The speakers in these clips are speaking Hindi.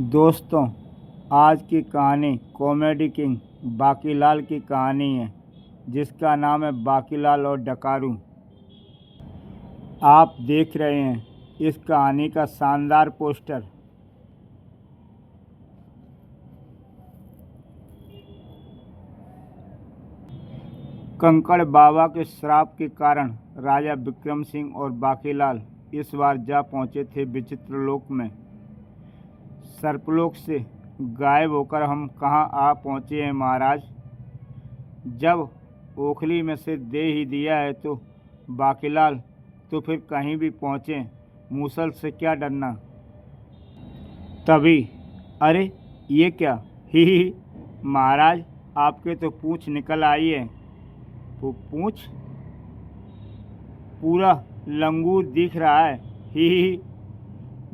दोस्तों, आज की कहानी कॉमेडी किंग बाकीलाल की कहानी है, जिसका नाम है बाकीलाल और डकारू। आप देख रहे हैं इस कहानी का शानदार पोस्टर। कंकड़ बाबा के श्राप के कारण राजा विक्रम सिंह और बाकीलाल इस बार जा पहुंचे थे विचित्र लोक में। सर्पलोक से गायब होकर हम कहाँ आ पहुँचे हैं महाराज। जब ओखली में से दे ही दिया है तो बाकीलाल, तो फिर कहीं भी पहुँचे, मूसल से क्या डरना। तभी अरे ये क्या, ही महाराज, आपके तो पूँछ निकल आई है। पूँछ? पूरा लंगूर दिख रहा है। ही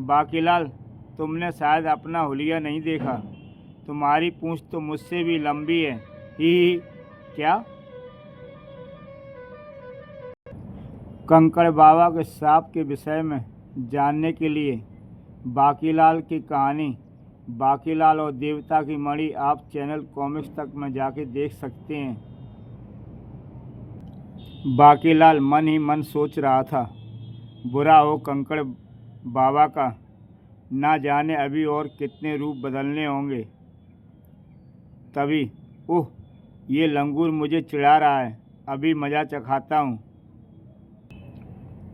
बाकीलाल, तुमने शायद अपना हुलिया नहीं देखा। तुम्हारी पूँछ तो मुझसे भी लंबी है। ही क्या? कंकड़ बाबा के श्राप के विषय में जानने के लिए बाकीलाल की कहानी बाकीलाल और देवता की मणि आप चैनल कॉमिक्स तक में जाके देख सकते हैं। बाकीलाल मन ही मन सोच रहा था, बुरा हो कंकड़ बाबा का, ना जाने अभी और कितने रूप बदलने होंगे। तभी ओह, ये लंगूर मुझे चिढ़ा रहा है, अभी मज़ा चखाता हूँ।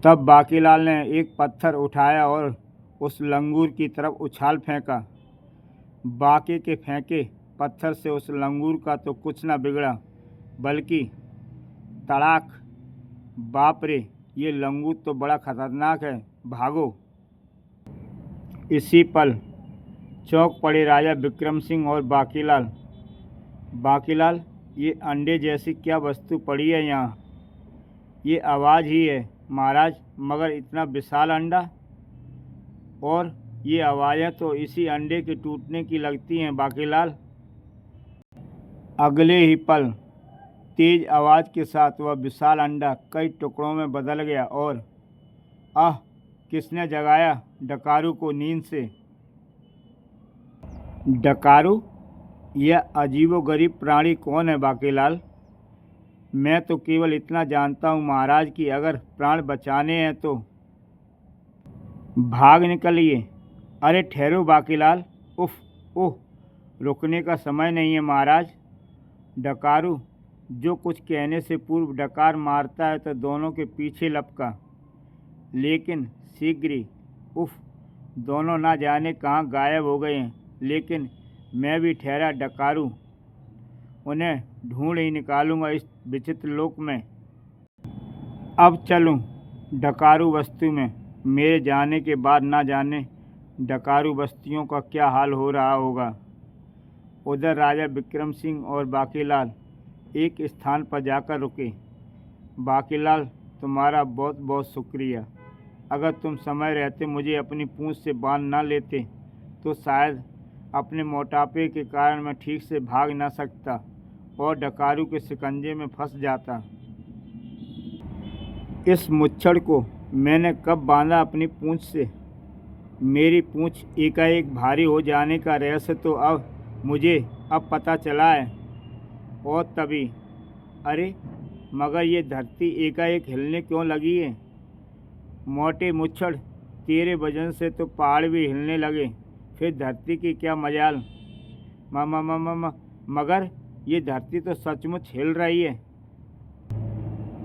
तब बाकीलाल ने एक पत्थर उठाया और उस लंगूर की तरफ उछाल फेंका। बाकी के फेंके पत्थर से उस लंगूर का तो कुछ न बिगड़ा, बल्कि तड़ाक, बाप रे, ये लंगूर तो बड़ा खतरनाक है, भागो। इसी पल चौंक पड़े राजा विक्रम सिंह और बाकीलाल। बाकीलाल, ये अंडे जैसी क्या वस्तु पड़ी है यहाँ? ये आवाज़ ही है महाराज, मगर इतना विशाल अंडा। और ये आवाज़ें तो इसी अंडे के टूटने की लगती हैं बाकीलाल। अगले ही पल तेज आवाज़ के साथ वह विशाल अंडा कई टुकड़ों में बदल गया और आह, किसने जगाया डकारू को नींद से? डकारू? यह अजीबोगरीब प्राणी कौन है बाकीलाल? मैं तो केवल इतना जानता हूँ महाराज कि अगर प्राण बचाने हैं तो भाग निकलिए। अरे ठहरो बाकीलाल, उफ, ओह, रुकने का समय नहीं है महाराज। डकारू जो कुछ कहने से पूर्व डकार मारता है तो दोनों के पीछे लपका, लेकिन शीघ्र ही उफ, दोनों ना जाने कहाँ गायब हो गए हैं। लेकिन मैं भी ठहरा डकारू, उन्हें ढूंढ ही निकालूंगा इस विचित्र लोक में। अब चलूं डकारू बस्ती में। मेरे जाने के बाद ना जाने डकारू बस्तियों का क्या हाल हो रहा होगा। उधर राजा विक्रम सिंह और बाकीलाल एक स्थान पर जाकर रुके। बाकीलाल, तुम्हारा बहुत बहुत शुक्रिया। अगर तुम समय रहते मुझे अपनी पूँछ से बांध ना लेते तो शायद अपने मोटापे के कारण मैं ठीक से भाग ना सकता और डकारू के शिकंजे में फंस जाता। इस मुच्छड़ को मैंने कब बांधा अपनी पूँछ से? मेरी पूँछ एकाएक भारी हो जाने का रहस्य तो मुझे अब पता चला है। और तभी अरे, मगर ये धरती एकाएक हिलने क्यों लगी है? मोटे मुच्छड़, तेरे वजन से तो पहाड़ भी हिलने लगे, फिर धरती की क्या मजाल। मगर ये धरती तो सचमुच हिल रही है।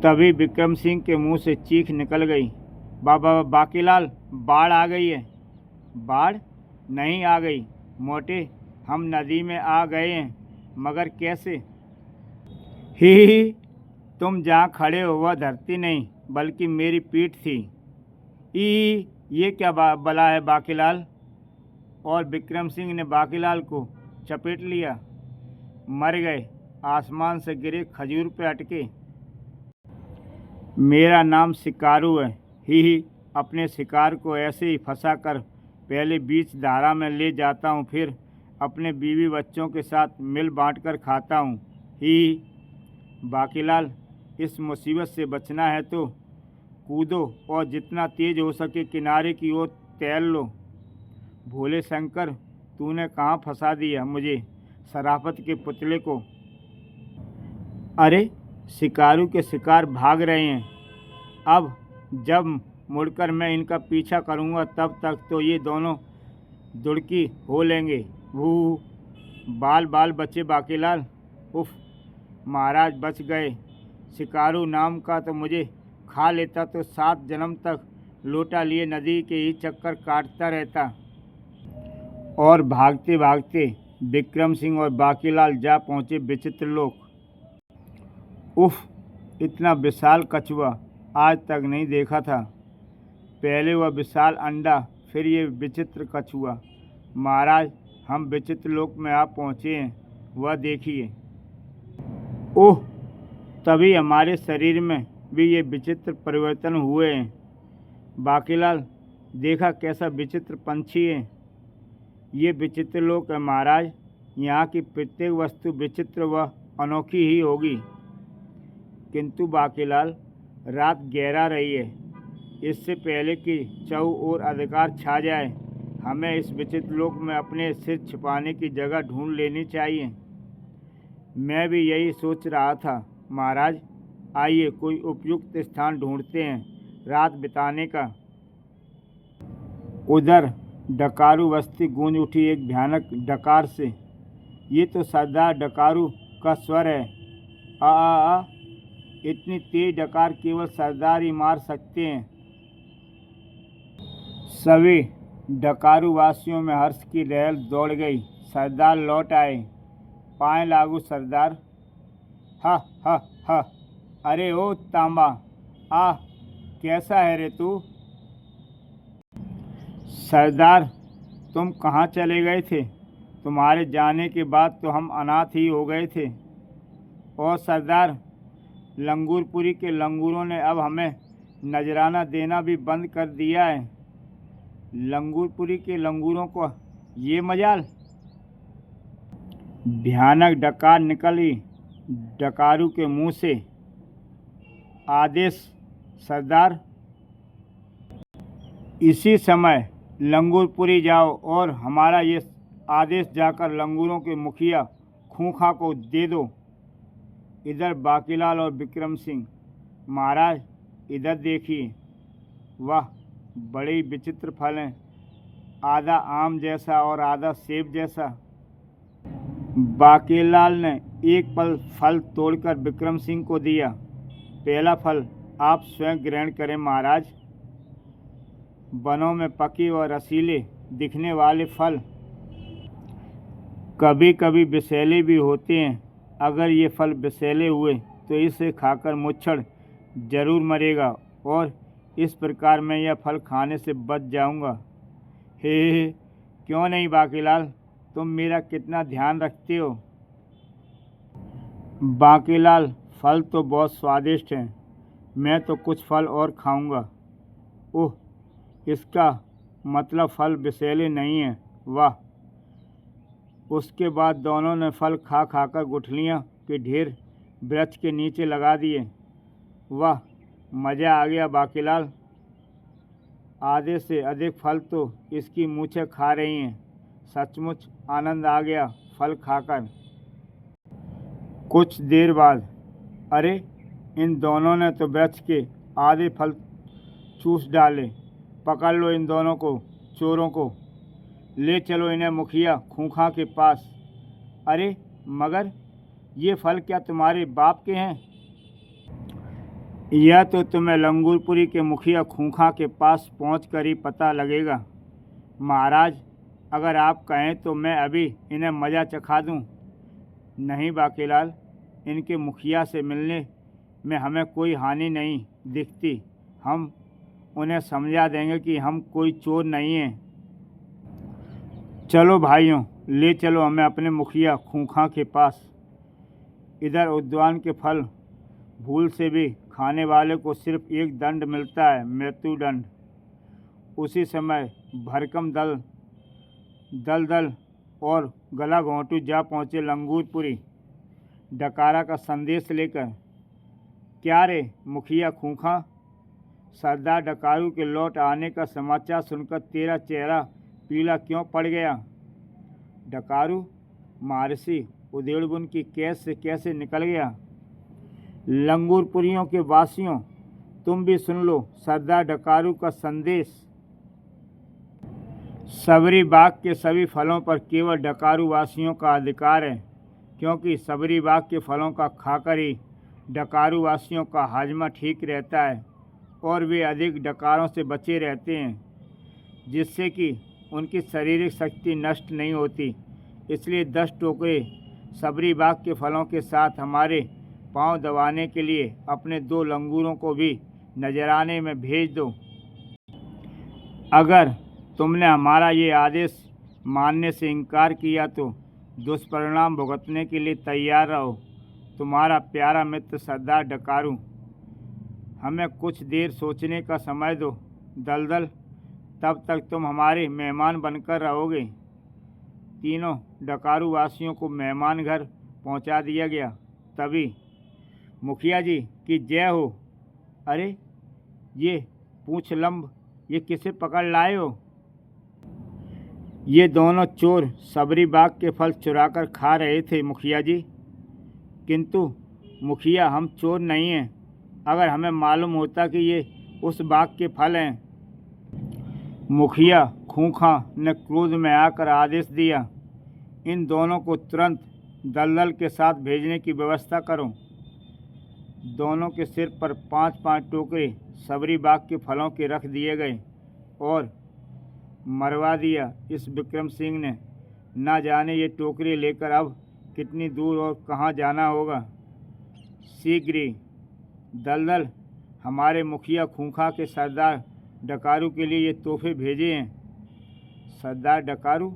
तभी विक्रम सिंह के मुंह से चीख निकल गई, बाकीलाल, बाढ़ आ गई है। बाढ़ नहीं आ गई मोटे, हम नदी में आ गए हैं। मगर कैसे? ही तुम जहाँ खड़े हो वह धरती नहीं बल्कि मेरी पीठ थी। ये क्या बला है बाकीलाल? और विक्रम सिंह ने बाकीलाल को चपेट लिया। मर गए, आसमान से गिरे खजूर पे अटके। मेरा नाम शिकारू है। ही अपने शिकार को ऐसे ही फंसा कर पहले बीच धारा में ले जाता हूँ, फिर अपने बीवी बच्चों के साथ मिल बांट कर खाता हूँ। ही बाकीलाल, इस मुसीबत से बचना है तो कूदो और जितना तेज हो सके किनारे की ओर तैर लो। भोले शंकर, तूने कहाँ फंसा दिया मुझे, शराफत के पुतले को। अरे शिकारू के शिकार भाग रहे हैं। अब जब मुड़कर मैं इनका पीछा करूंगा तब तक तो ये दोनों दुड़की हो लेंगे। वो बाल बाल बचे बाकीलाल। उफ, महाराज बच गए। शिकारू नाम का तो मुझे खा लेता तो 7 जन्म तक लोटा लिए नदी के ही चक्कर काटता रहता। और भागते भागते विक्रम सिंह और बाकीलाल जा पहुँचे विचित्र लोक। उफ, इतना विशाल कछुआ आज तक नहीं देखा था। पहले वह विशाल अंडा, फिर ये विचित्र कछुआ। महाराज, हम विचित्र लोक में आप पहुँचे हैं, वह देखिए। ओह, तभी हमारे शरीर में भी ये विचित्र परिवर्तन हुए हैं। बाकीलाल, देखा कैसा विचित्र पंछी है। ये विचित्र लोक है महाराज। यहाँ की प्रत्येक वस्तु विचित्र व अनोखी ही होगी। किंतु बाकीलाल, रात गहरा रही है। इससे पहले कि चौ और अंधकार छा जाए, हमें इस विचित्र लोक में अपने सिर छिपाने की जगह ढूंढ लेनी चाहिए। मैं भी यही सोच रहा था महाराज। आइए कोई उपयुक्त स्थान ढूंढते हैं रात बिताने का। उधर डकारू बस्ती गूंज उठी एक भयानक डकार से। ये तो सरदार डकारू का स्वर है। आ, इतनी तेज डकार केवल सरदार ही मार सकते हैं। सभी डकारू वासियों में हर्ष की लहर दौड़ गई। सरदार लौट आए। पाए लागू सरदार। हा हा हा। अरे ओ तांबा, आ कैसा है रे तू? सरदार, तुम कहाँ चले गए थे? तुम्हारे जाने के बाद तो हम अनाथ ही हो गए थे। और सरदार, लंगूरपुरी के लंगूरों ने अब हमें नजराना देना भी बंद कर दिया है। लंगूरपुरी के लंगूरों को ये मजाल। भयानक डकार निकली डकारू के मुंह से। आदेश सरदार। इसी समय लंगूरपुरी जाओ और हमारा ये आदेश जाकर लंगूरों के मुखिया खूंखा को दे दो। इधर बाकीलाल और विक्रम सिंह। महाराज, इधर देखिए। वाह, बड़े विचित्र फल हैं। आधा आम जैसा और आधा सेब जैसा। बाकीलाल ने एक फल तोड़कर विक्रम सिंह को दिया। पहला फल आप स्वयं ग्रहण करें महाराज। वनों में पके और रसीले दिखने वाले फल कभी कभी विषैले भी होते हैं। अगर ये फल विषैले हुए तो इसे खाकर मुच्छड़ जरूर मरेगा और इस प्रकार मैं यह फल खाने से बच जाऊंगा। हे, क्यों नहीं बाकीलाल, तुम मेरा कितना ध्यान रखते हो। बाकीलाल, फल तो बहुत स्वादिष्ट हैं। मैं तो कुछ फल और खाऊंगा। ओह, इसका मतलब फल विषैले नहीं है। वाह। उसके बाद दोनों ने फल खा खाकर गुठलियाँ के ढेर वृक्ष के नीचे लगा दिए। वाह, मज़ा आ गया बाकीलाल। आधे से अधिक फल तो इसकी मूछें खा रही हैं। सचमुच आनंद आ गया फल खाकर। कुछ देर बाद, अरे इन दोनों ने तो वृक्ष के आधे फल चूस डाले। पकड़ लो इन दोनों को, चोरों को। ले चलो इन्हें मुखिया खूंखा के पास। अरे मगर ये फल क्या तुम्हारे बाप के हैं? यह तो तुम्हें लंगूरपुरी के मुखिया खूंखा के पास पहुंचकर ही पता लगेगा। महाराज, अगर आप कहें तो मैं अभी इन्हें मज़ा चखा दूं। नहीं बाकीलाल, इनके मुखिया से मिलने में हमें कोई हानि नहीं दिखती। हम उन्हें समझा देंगे कि हम कोई चोर नहीं हैं। चलो भाइयों, ले चलो हमें अपने मुखिया खूंखा के पास। इधर उद्यान के फल भूल से भी खाने वाले को सिर्फ एक दंड मिलता है, मृत्यु दंड। उसी समय भरकम दल और गला घोंटू जा पहुँचे लंगूरपुरी डकारा का संदेश लेकर। क्या रे मुखिया खूंखा, सरदार डकारू के लौट आने का समाचार सुनकर तेरा चेहरा पीला क्यों पड़ गया? डकारू महर्षि उदेड़बुन की कैद से कैसे निकल गया। लंगूरपुरियों के वासियों, तुम भी सुन लो सरदार डकारू का संदेश। सबरी बाग के सभी फलों पर केवल डकारू वासियों का अधिकार है, क्योंकि सबरी बाग के फलों का खाकर ही डकारू वासियों का हाजमा ठीक रहता है और वे अधिक डकारों से बचे रहते हैं, जिससे कि उनकी शारीरिक शक्ति नष्ट नहीं होती। इसलिए 10 टोकरे सबरी बाग के फलों के साथ हमारे पांव दबाने के लिए अपने 2 लंगूरों को भी नजराने में भेज दो। अगर तुमने हमारा ये आदेश मानने से इनकार किया तो दुष्परिणाम भुगतने के लिए तैयार रहो। तुम्हारा प्यारा मित्र सरदार डकारू। हमें कुछ देर सोचने का समय दो दलदल, तब तक तुम हमारे मेहमान बनकर रहोगे। तीनों डकारू वासियों को मेहमान घर पहुंचा दिया गया। तभी मुखिया जी की जय हो। अरे ये पूछ लंब, ये किसे पकड़ लाए हो? ये दोनों चोर सबरी बाग के फल चुराकर खा रहे थे मुखिया जी। किंतु मुखिया, हम चोर नहीं हैं। अगर हमें मालूम होता कि ये उस बाग के फल हैं। मुखिया खूंखां ने क्रोध में आकर आदेश दिया, इन दोनों को तुरंत दलदल के साथ भेजने की व्यवस्था करो। दोनों के सिर पर 5-5 टोकरे सबरी बाग के फलों के रख दिए गए और मरवा दिया। इस विक्रम सिंह ने ना जाने ये टोकरे लेकर अब कितनी दूर और कहाँ जाना होगा। शीघ्र ही दलदल, हमारे मुखिया खूंखा के सरदार डकारू के लिए ये तोहफे भेजे हैं। सरदार डकारू?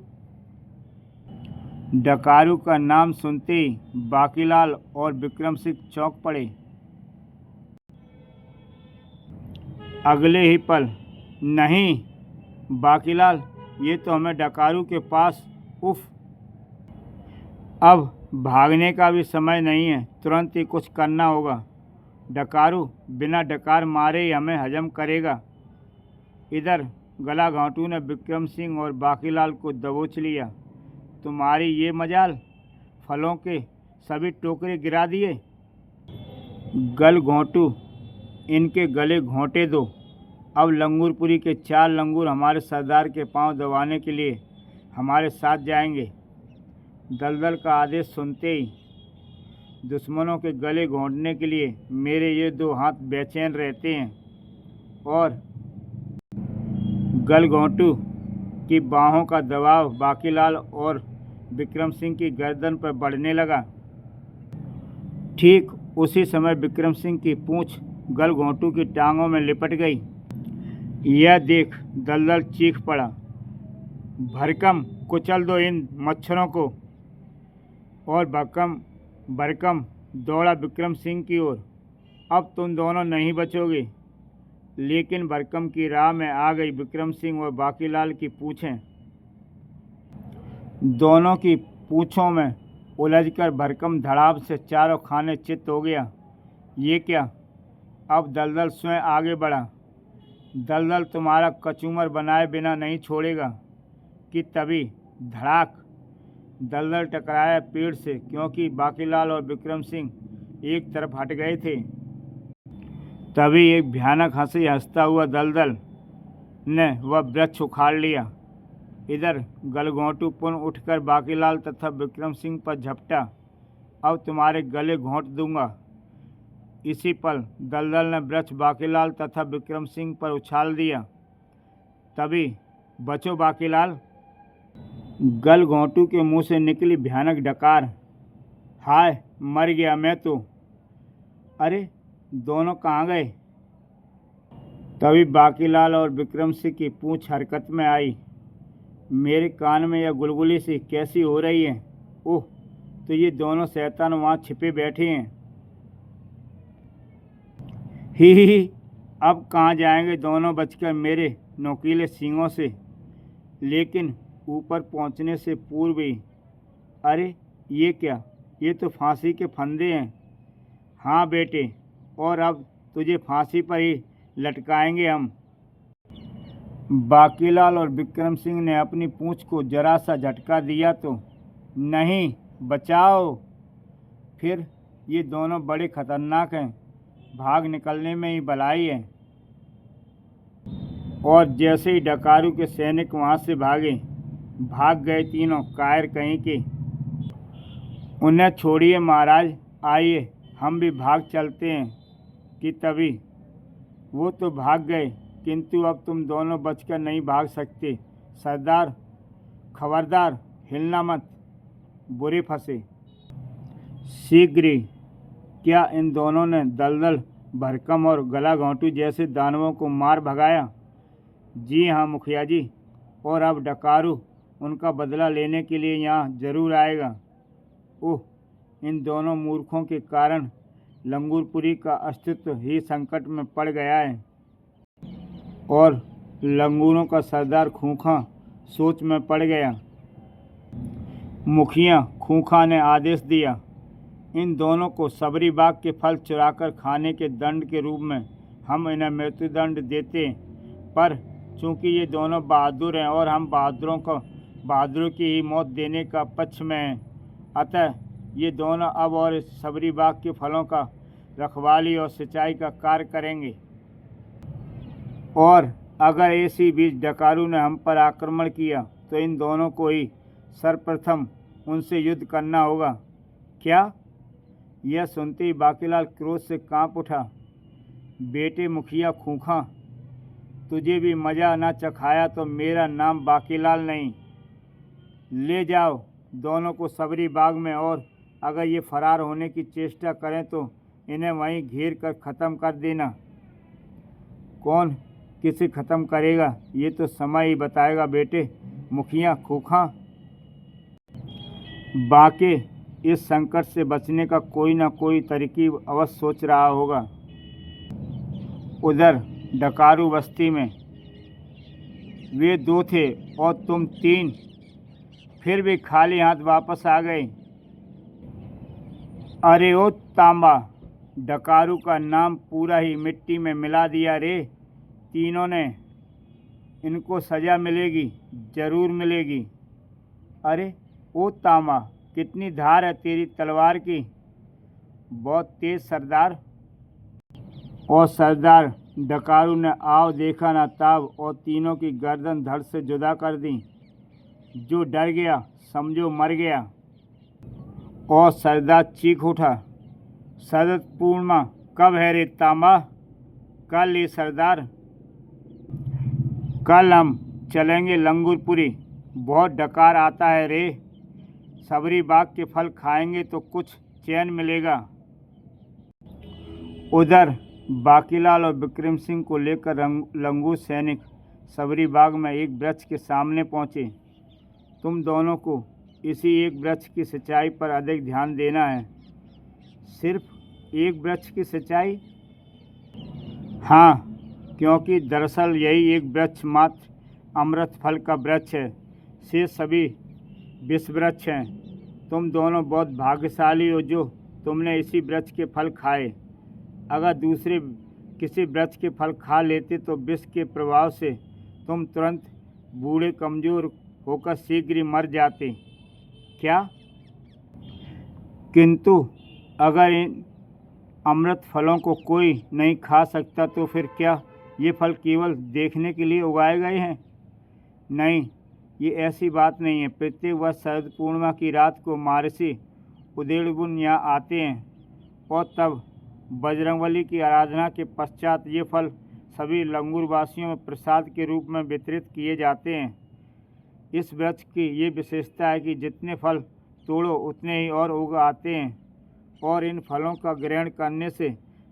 डकारू का नाम सुनते ही बाकीलाल और विक्रम सिंह चौंक पड़े। अगले ही पल, नहीं बाकीलाल, ये तो हमें डकारू के पास, उफ, अब भागने का भी समय नहीं है, तुरंत ही कुछ करना होगा। डकारू बिना डकार मारे ही हमें हजम करेगा। इधर गला घोंटू ने विक्रम सिंह और बाकीलाल को दबोच लिया। तुम्हारी ये मजाल, फलों के सभी टोकरे गिरा दिए। गल घोंटू, इनके गले घोंटे दो। अब लंगूरपुरी के 4 लंगूर हमारे सरदार के पांव दबाने के लिए हमारे साथ जाएंगे। दलदल का आदेश सुनते ही दुश्मनों के गले घोंटने के लिए मेरे ये 2 हाथ बेचैन रहते हैं और गल घोंटू की बाहों का दबाव बाकीलाल और विक्रम सिंह की गर्दन पर बढ़ने लगा। ठीक उसी समय विक्रम सिंह की पूंछ गल घोंटू की टांगों में लिपट गई। यह देख दलदल चीख पड़ा, भरकम, कुचल दो इन मच्छरों को। और भरकम दौड़ा विक्रम सिंह की ओर। अब तुम दोनों नहीं बचोगे। लेकिन भरकम की राह में आ गई विक्रम सिंह और बाकीलाल की पूंछें। दोनों की पूंछों में उलझकर भरकम धड़ाम से चारों खाने चित हो गया। ये क्या? अब दलदल स्वयं आगे बढ़ा। दलदल तुम्हारा कचूमर बनाए बिना नहीं छोड़ेगा। कि तभी धड़ाक, दलदल टकराया पेड़ से, क्योंकि बाकीलाल और विक्रम सिंह एक तरफ हट गए थे। तभी एक भयानक हंसी हंसता हुआ दलदल ने वह वृक्ष उखाड़ लिया। इधर गलघोंटू पुनः उठकर बाकीलाल तथा विक्रम सिंह पर झपटा। अब तुम्हारे गले घोंट दूंगा। इसी पल दलदल ने वृक्ष बाकीलाल तथा विक्रम सिंह पर उछाल दिया। तभी बचो बाकीलाल, गलघोंटू के मुंह से निकली भयानक डकार। हाय, मर गया मैं तो। अरे दोनों कहाँ गए? तभी बाकीलाल और विक्रम सिंह की पूंछ हरकत में आई। मेरे कान में यह गुलगुली सी कैसी हो रही है? ओह, तो ये दोनों शैतान वहाँ छिपे बैठे हैं। ही, अब कहाँ जाएंगे दोनों बचकर मेरे नोकीले सींगों से। लेकिन ऊपर पहुँचने से पूर्व ही, अरे ये क्या? ये तो फांसी के फंदे हैं। हाँ बेटे, और अब तुझे फांसी पर ही लटकाएंगे हम। बाकीलाल और विक्रम सिंह ने अपनी पूंछ को जरा सा झटका दिया तो नहीं, बचाओ। फिर ये दोनों बड़े खतरनाक हैं, भाग निकलने में ही भलाई है। और जैसे ही डकारू के सैनिक वहां से भाग गए तीनों कायर कहीं के। उन्हें छोड़िए महाराज, आइए हम भी भाग चलते हैं। कि तभी वो तो भाग गए, किंतु अब तुम दोनों बचकर नहीं भाग सकते। सरदार खबरदार, हिलना मत, बुरे फंसे। शीघ्र ही क्या इन दोनों ने दलदल, भरकम और गला घोंटू जैसे दानवों को मार भगाया? जी हाँ मुखिया जी, और अब डकारू उनका बदला लेने के लिए यहाँ जरूर आएगा। ओह, इन दोनों मूर्खों के कारण लंगूरपुरी का अस्तित्व ही संकट में पड़ गया है। और लंगूरों का सरदार खूंखा सोच में पड़ गया। मुखिया खूंखा ने आदेश दिया, इन दोनों को सबरी बाग के फल चुराकर खाने के दंड के रूप में हम इन्हें मृत्युदंड देते हैं। पर चूंकि ये दोनों बहादुर हैं और हम बहादुरों की ही मौत देने का पक्ष में हैं, अतः ये दोनों अब और इस सबरी बाग के फलों का रखवाली और सिंचाई का कार्य करेंगे। और अगर इसी बीच डकारू ने हम पर आक्रमण किया तो इन दोनों को ही सर्वप्रथम उनसे युद्ध करना होगा। क्या? यह सुनते ही बाकीलाल क्रोध से कांप उठा। बेटे मुखिया खूंखा, तुझे भी मज़ा न चखाया तो मेरा नाम बाकीलाल नहीं। ले जाओ दोनों को सबरी बाग में, और अगर ये फरार होने की चेष्टा करें तो इन्हें वहीं घेर कर ख़त्म कर देना। कौन किसे ख़त्म करेगा ये तो समय ही बताएगा बेटे मुखिया खूंखा। बाकी इस संकट से बचने का कोई ना कोई तरकीब अवश्य सोच रहा होगा। उधर डकारू बस्ती में वे दो थे और तुम तीन, फिर भी खाली हाथ वापस आ गए। अरे ओ तांबा, डकारू का नाम पूरा ही मिट्टी में मिला दिया रे। तीनों ने, इनको सज़ा मिलेगी, ज़रूर मिलेगी। अरे ओ तांबा, कितनी धार है तेरी तलवार की? बहुत तेज सरदार। और सरदार डकारू ने आओ देखा ना ताब और तीनों की गर्दन धड़ से जुदा कर दी। जो डर गया समझो मर गया। और सरदार चीख उठा, शरद पूर्णिमा कब है रे तांबा? कल ही सरदार। कल हम चलेंगे लंगूरपुरी, बहुत डकार आता है रे। सबरी बाग के फल खाएंगे तो कुछ चैन मिलेगा। उधर बाकीलाल और विक्रम सिंह को लेकर लंगूर सैनिक सबरी बाग में एक वृक्ष के सामने पहुँचे। तुम दोनों को इसी एक वृक्ष की सिंचाई पर अधिक ध्यान देना है। सिर्फ एक वृक्ष की सिंचाई? हाँ, क्योंकि दरअसल यही एक वृक्ष मात्र अमृत फल का वृक्ष है, से सभी विष वृक्ष हैं। तुम दोनों बहुत भाग्यशाली हो जो तुमने इसी वृक्ष के फल खाए। अगर दूसरे किसी वृक्ष के फल खा लेते तो विष के प्रभाव से तुम तुरंत बूढ़े कमज़ोर होकर शीघ्र ही मर जाते। क्या? किंतु अगर इन अमृत फलों को कोई नहीं खा सकता तो फिर क्या ये फल केवल देखने के लिए उगाए गए हैं? नहीं, ये ऐसी बात नहीं है। प्रत्येक वर्ष शरद पूर्णिमा की रात को महर्षि उदयगुण यहाँ आते हैं और तब बजरंगबली की आराधना के पश्चात ये फल सभी लंगूरवासियों में प्रसाद के रूप में वितरित किए जाते हैं। इस वृक्ष की ये विशेषता है कि जितने फल तोड़ो उतने ही और उग आते हैं, और इन फलों का ग्रहण करने से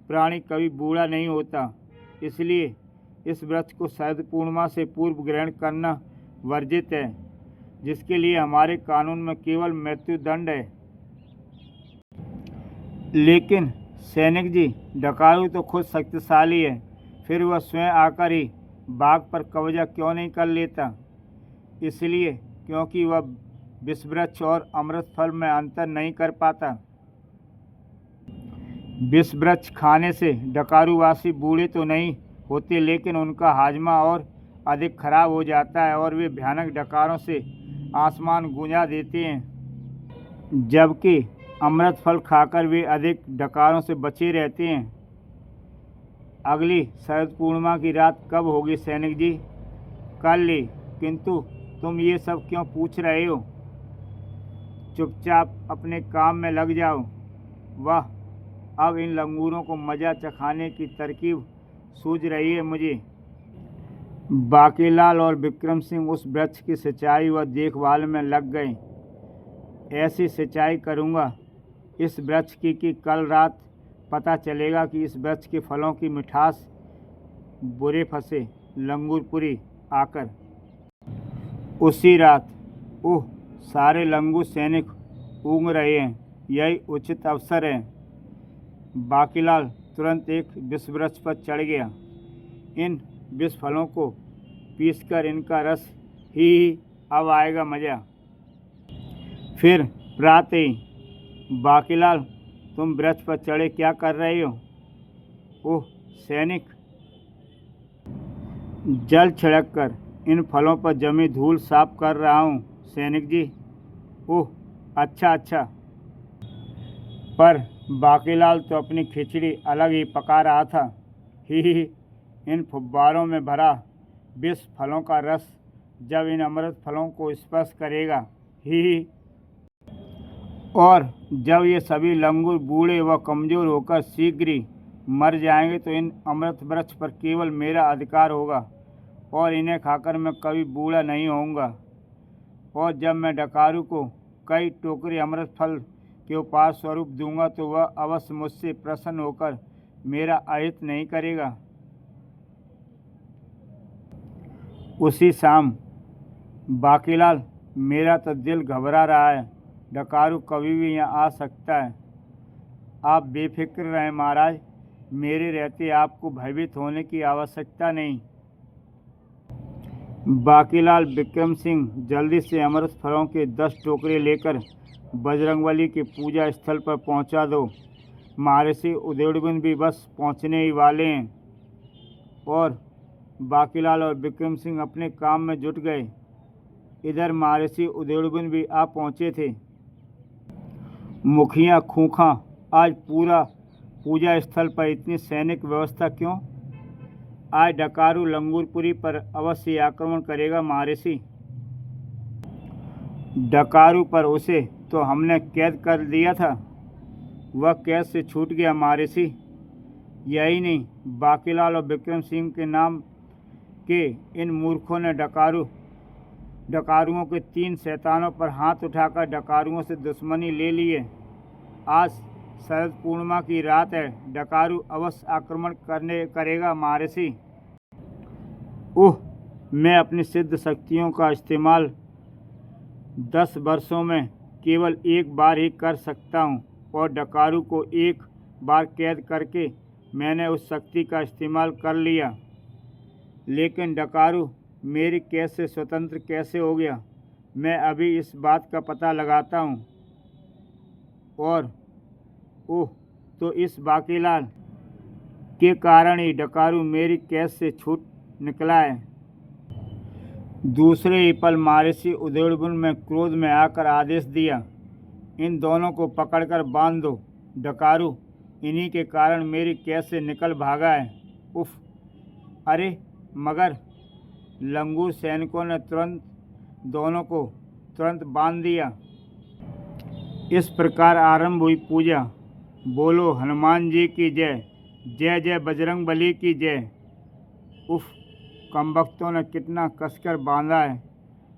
प्राणी कभी बूढ़ा नहीं होता। इसलिए इस वृक्ष को शरद पूर्णिमा से पूर्व ग्रहण करना वर्जित है, जिसके लिए हमारे कानून में केवल मृत्युदंड है। लेकिन सैनिक जी, डकारू तो खुद शक्तिशाली है, फिर वह स्वयं आकर ही बाग पर कब्जा क्यों नहीं कर लेता? इसलिए क्योंकि वह विष वृक्ष और अमृत फल में अंतर नहीं कर पाता। विष वृक्ष खाने से डकारूवासी बूढ़े तो नहीं होते, लेकिन उनका हाजमा और अधिक खराब हो जाता है और वे भयानक डकारों से आसमान गूंजा देते हैं, जबकि अमृत फल खाकर वे अधिक डकारों से बचे रहते हैं। अगली शरद पूर्णिमा की रात कब होगी सैनिक जी? कल ही। किंतु तुम ये सब क्यों पूछ रहे हो? चुपचाप अपने काम में लग जाओ। वाह, अब इन लंगूरों को मज़ा चखाने की तरकीब सूझ रही है मुझे। बाकीलाल और विक्रम सिंह उस वृक्ष की सिंचाई व देखभाल में लग गए। ऐसी सिंचाई करूँगा इस वृक्ष की कि कल रात पता चलेगा कि इस वृक्ष के फलों की मिठास बुरे फंसे लंगूरपुरी आकर। उसी रात ओह, सारे लंगूर सैनिक ऊँग रहे हैं, यही उचित अवसर है। बाकीलाल तुरंत एक विष वृक्ष पर चढ़ गया। इन विष फलों को पीसकर इनका रस ही अब आएगा मज़ा। फिर प्रातः ही, बाकीलाल तुम वृक्ष पर चढ़े क्या कर रहे हो? ओह सैनिक, जल छिड़क कर इन फलों पर जमी धूल साफ कर रहा हूँ सैनिक जी। ओह अच्छा अच्छा। पर बाकीलाल तो अपनी खिचड़ी अलग ही पका रहा था। ही, इन फुब्बारों में भरा विष फलों का रस जब इन अमृत फलों को स्पर्श करेगा, ही, और जब ये सभी लंगूर बूढ़े व कमज़ोर होकर शीघ्र ही मर जाएंगे तो इन अमृत वृक्ष पर केवल मेरा अधिकार होगा और इन्हें खाकर मैं कभी बूढ़ा नहीं होऊंगा। और जब मैं डकारू को कई टोकरी अमृत फल के उपहार स्वरूप दूंगा तो वह अवश्य मुझसे प्रसन्न होकर मेरा अहित नहीं करेगा। उसी शाम, बाकीलाल मेरा तो दिल घबरा रहा है, डकारू कभी भी यहाँ आ सकता है। आप बेफिक्र रहें महाराज, मेरे रहते आपको भयभीत होने की आवश्यकता नहीं। बाकीलाल विक्रम सिंह जल्दी से अमृत फलों के 10 टोकरे लेकर बजरंगबली के पूजा स्थल पर पहुंचा दो। महर्षि उदयगुन भी बस पहुंचने ही वाले हैं। और बाकीलाल और विक्रम सिंह अपने काम में जुट गए। इधर महर्षि उदयगुन भी आ पहुंचे थे। मुखिया खूंखा, आज पूरा पूजा स्थल पर इतनी सैनिक व्यवस्था क्यों? आज डकारू लंगूरपुरी पर अवश्य आक्रमण करेगा महर्षि। डकारू पर उसे तो हमने कैद कर दिया था, वह कैद से छूट गया महर्षि। यही नहीं, बाकीलाल और विक्रम सिंह के नाम के इन मूर्खों ने डकारुओं के 3 शैतानों पर हाथ उठाकर डकारुओं से दुश्मनी ले ली है। आज शरद पूर्णिमा की रात है, डकारू अवश्य आक्रमण करेगा महर्षि। ओह, मैं अपनी सिद्ध शक्तियों का इस्तेमाल 10 वर्षों में केवल एक बार ही कर सकता हूँ और डकारू को एक बार कैद करके मैंने उस शक्ति का इस्तेमाल कर लिया। लेकिन डकारू मेरी कैद से स्वतंत्र कैसे हो गया? मैं अभी इस बात का पता लगाता हूँ। और ओह, तो इस बाकीलाल के कारण ही डकारू मेरी कैद से छूट निकला है। दूसरे ही पल महर्षि उदयगुन में क्रोध में आकर आदेश दिया, इन दोनों को पकड़कर बांध दो। डकारू इन्हीं के कारण मेरी कैद से निकल भागा है। उफ, अरे मगर लंगूर सैनिकों ने दोनों को तुरंत बांध दिया। इस प्रकार आरंभ हुई पूजा। बोलो हनुमान जी की जय, जय जय बजरंग बली की जय। उफ, कमबख्तों ने कितना कसकर बांधा है,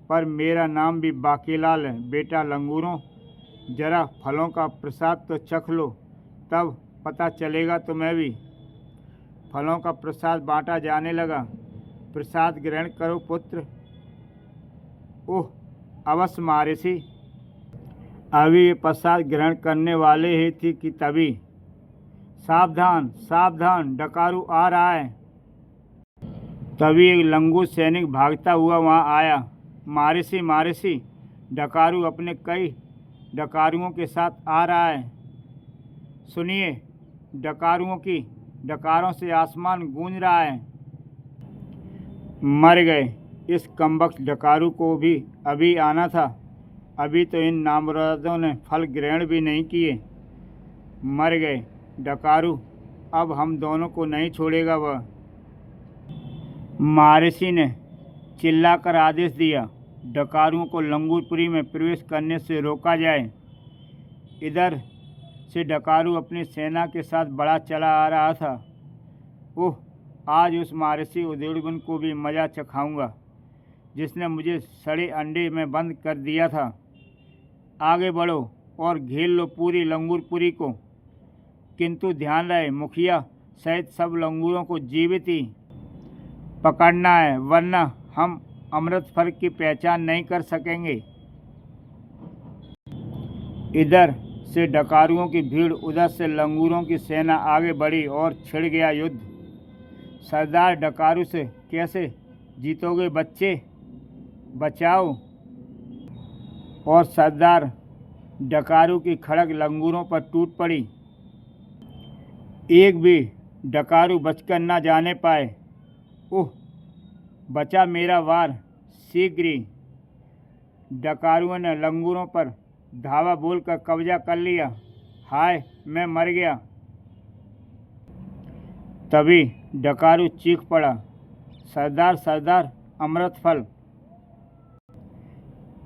पर मेरा नाम भी बाकीलाल है। बेटा लंगूरों, जरा फलों का प्रसाद तो चख लो, तब पता चलेगा तुम्हें भी। फलों का प्रसाद बांटा जाने लगा। प्रसाद ग्रहण करो पुत्र। ओह अवश्य महर्षि। अभी ये प्रसाद ग्रहण करने वाले ही थी कि तभी, सावधान सावधान, डकारू आ रहा है। तभी एक लंगूर सैनिक भागता हुआ वहां आया। महर्षि महर्षि, डकारू अपने कई डकारुओं के साथ आ रहा है। सुनिए, डकारों से आसमान गूंज रहा है। मर गए। इस कमबख्त डकारू को भी अभी आना था। अभी तो इन नामुरादों ने फल ग्रहण भी नहीं किए। मर गए डकारू, अब हम दोनों को नहीं छोड़ेगा वह। महर्षि ने चिल्लाकर आदेश दिया, डकारुओं को लंगूरपुरी में प्रवेश करने से रोका जाए। इधर से डकारू अपनी सेना के साथ बढ़ा चला आ रहा था। ओह, आज उस महर्षि उदयगुण को भी मज़ा चखाऊंगा जिसने मुझे सड़े अंडे में बंद कर दिया था। आगे बढ़ो और घेर लो पूरी लंगूरपुरी को, किंतु ध्यान रहे मुखिया सहित सब लंगूरों को जीवित ही पकड़ना है, वरना हम अमृत फल की पहचान नहीं कर सकेंगे। इधर से डकारुओं की भीड़, उधर से लंगूरों की सेना आगे बढ़ी और छिड़ गया युद्ध। सरदार डकारू से कैसे जीतोगे बच्चे, बचाओ। और सरदार डकारू की खड़ग लंगूरों पर टूट पड़ी। एक भी डकारू बचकर न जाने पाए। ओह, बचा मेरा वार। शीघ्र ही डकारुओं ने लंगूरों पर धावा बोलकर कब्जा कर लिया। हाय, मैं मर गया। तभी डकारू चीख पड़ा, सरदार सरदार, अमृत फल।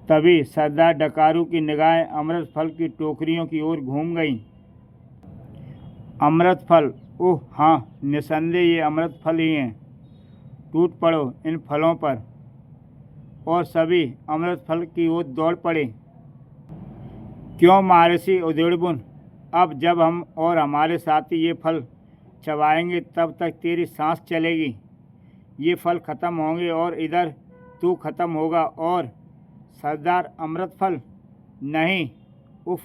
तभी सरदार डकारू की निगाहें अमृत फल की टोकरियों की ओर घूम गईं। अमृत फल, ओह हाँ, निसंदेह ये अमृत फल ही हैं। टूट पड़ो इन फलों पर। और सभी अमृत फल की ओर दौड़ पड़े। क्यों महर्षि उदयगुण, अब जब हम और हमारे साथी ये फल चबाएंगे तब तक तेरी सांस चलेगी। ये फल ख़त्म होंगे और इधर तू ख़त्म होगा। और सरदार अमृत फल नहीं। उफ,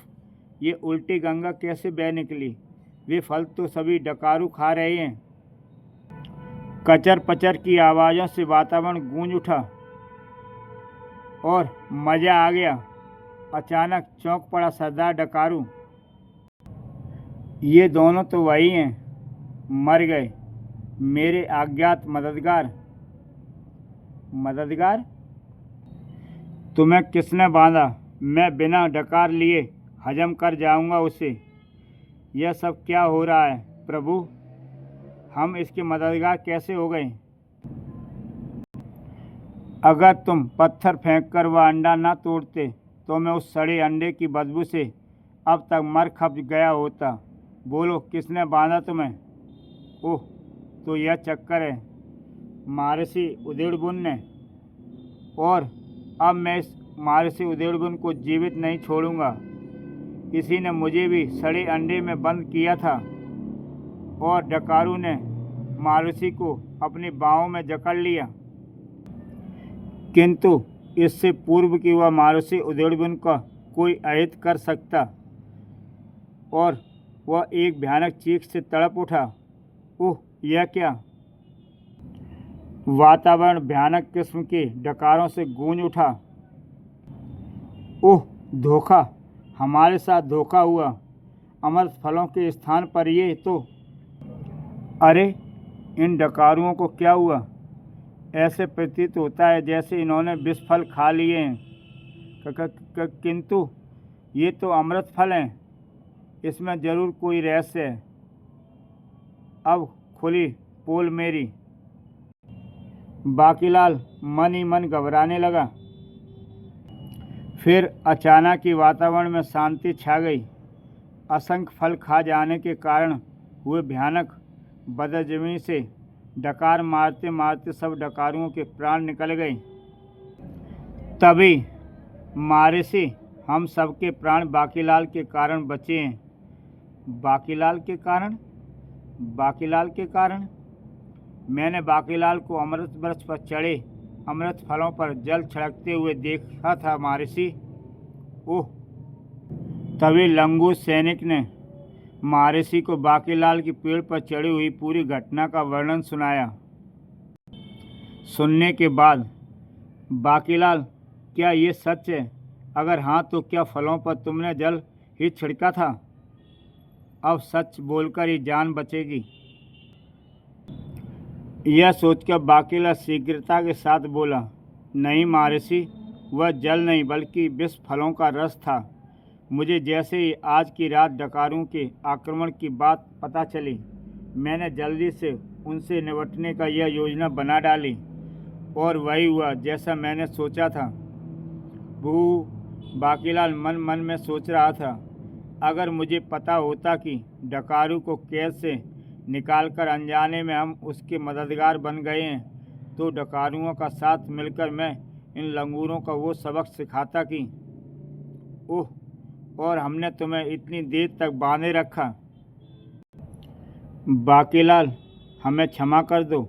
ये उल्टी गंगा कैसे बह निकली। वे फल तो सभी डकारू खा रहे हैं। कचर पचर की आवाज़ों से वातावरण गूंज उठा और मज़ा आ गया। अचानक चौंक पड़ा सरदार डकारू। ये दोनों तो वही हैं, मर गए, मेरे अज्ञात मददगार। मददगार? तुम्हें किसने बांधा? मैं बिना डकार लिए हजम कर जाऊंगा उसे। यह सब क्या हो रहा है प्रभु? हम इसके मददगार कैसे हो गए? अगर तुम पत्थर फेंककर वह अंडा ना तोड़ते तो मैं उस सड़े अंडे की बदबू से अब तक मर खप गया होता। बोलो, किसने बांधा तुम्हें? ओह, तो यह चक्कर है महर्षि उदयगुण ने। और अब मैं इस महर्षि उदयगुण को जीवित नहीं छोड़ूंगा। इसी ने मुझे भी सड़े अंडे में बंद किया था। और डकारू ने महर्षि को अपनी बाहों में जकड़ लिया। किंतु इससे पूर्व कि वह महर्षि उदयगुण का कोई अहित कर सकता, और वह एक भयानक चीख से तड़प उठा। ओह, यह क्या? वातावरण भयानक किस्म के डकारों से गूंज उठा। ओह, धोखा, हमारे साथ धोखा हुआ। अमृत फलों के स्थान पर ये तो। अरे, इन डकारुओं को क्या हुआ? ऐसे प्रतीत होता है जैसे इन्होंने विष फल खा लिए हैं। किंतु ये तो अमृत फल हैं। इसमें ज़रूर कोई रहस्य है। अब खुली पोल मेरी। बाकीलाल मन ही मन घबराने लगा। फिर अचानक ही वातावरण में शांति छा गई। असंख्य फल खा जाने के कारण हुए भयानक बदहजमी से डकार मारते मारते सब डकारुओं के प्राण निकल गए। तभी महर्षि, हम सबके प्राण बाकीलाल के कारण बचे हैं। बाकीलाल के कारण? बाकीलाल के कारण? मैंने बाकीलाल को अमृत वृक्ष पर चढ़े अमृत फलों पर जल छिड़कते हुए देखा था महर्षि। ओह! तभी लंगूर सैनिक ने महर्षि को बाकीलाल की पेड़ पर चढ़ी हुई पूरी घटना का वर्णन सुनाया। सुनने के बाद, बाकीलाल, क्या ये सच है? अगर हाँ तो क्या फलों पर तुमने जल ही छिड़का था? अब सच बोलकर ही जान बचेगी। यह सोचकर बाकीलाल शीघ्रता के साथ बोला, नहीं महर्षि, वह जल नहीं बल्कि विष फलों का रस था। मुझे जैसे ही आज की रात डकारों के आक्रमण की बात पता चली, मैंने जल्दी से उनसे निपटने का यह योजना बना डाली और वही हुआ जैसा मैंने सोचा था। बू बाकीलाल मन मन में सोच रहा था, अगर मुझे पता होता कि डकारू को कैद से निकालकर अनजाने में हम उसके मददगार बन गए हैं, तो डकारुओं का साथ मिलकर मैं इन लंगूरों का वो सबक सिखाता कि ओह, और हमने तुम्हें इतनी देर तक बांधे रखा। बाकीलाल, हमें क्षमा कर दो।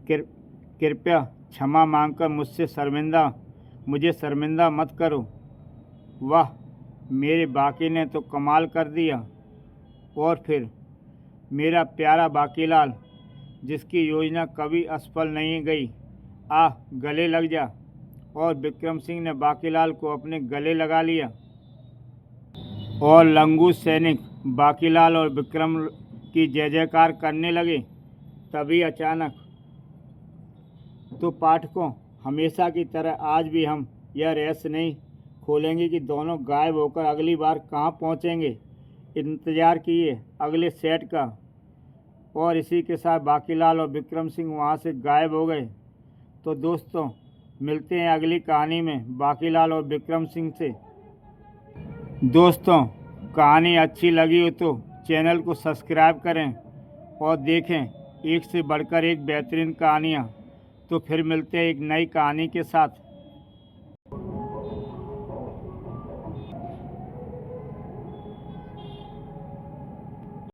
कृपया क्षमा मांगकर मुझे शर्मिंदा मत करो। वाह, मेरे बाकी ने तो कमाल कर दिया। और फिर मेरा प्यारा बाकीलाल, जिसकी योजना कभी असफल नहीं गई, गले लग जा। और विक्रम सिंह ने बाकीलाल को अपने गले लगा लिया और लंगूर सैनिक बाकीलाल और विक्रम की जय जयकार करने लगे। तभी अचानक, तो पाठकों, हमेशा की तरह आज भी हम यह रहस्य नहीं खोलेंगे कि दोनों गायब होकर अगली बार कहाँ पहुँचेंगे। इंतज़ार कीजिए अगले सेट का। और इसी के साथ बाकीलाल और विक्रम सिंह वहाँ से गायब हो गए। तो दोस्तों, मिलते हैं अगली कहानी में बाकीलाल और विक्रम सिंह से। दोस्तों, कहानी अच्छी लगी हो तो चैनल को सब्सक्राइब करें और देखें एक से बढ़कर एक बेहतरीन कहानियाँ। तो फिर मिलते हैं एक नई कहानी के साथ।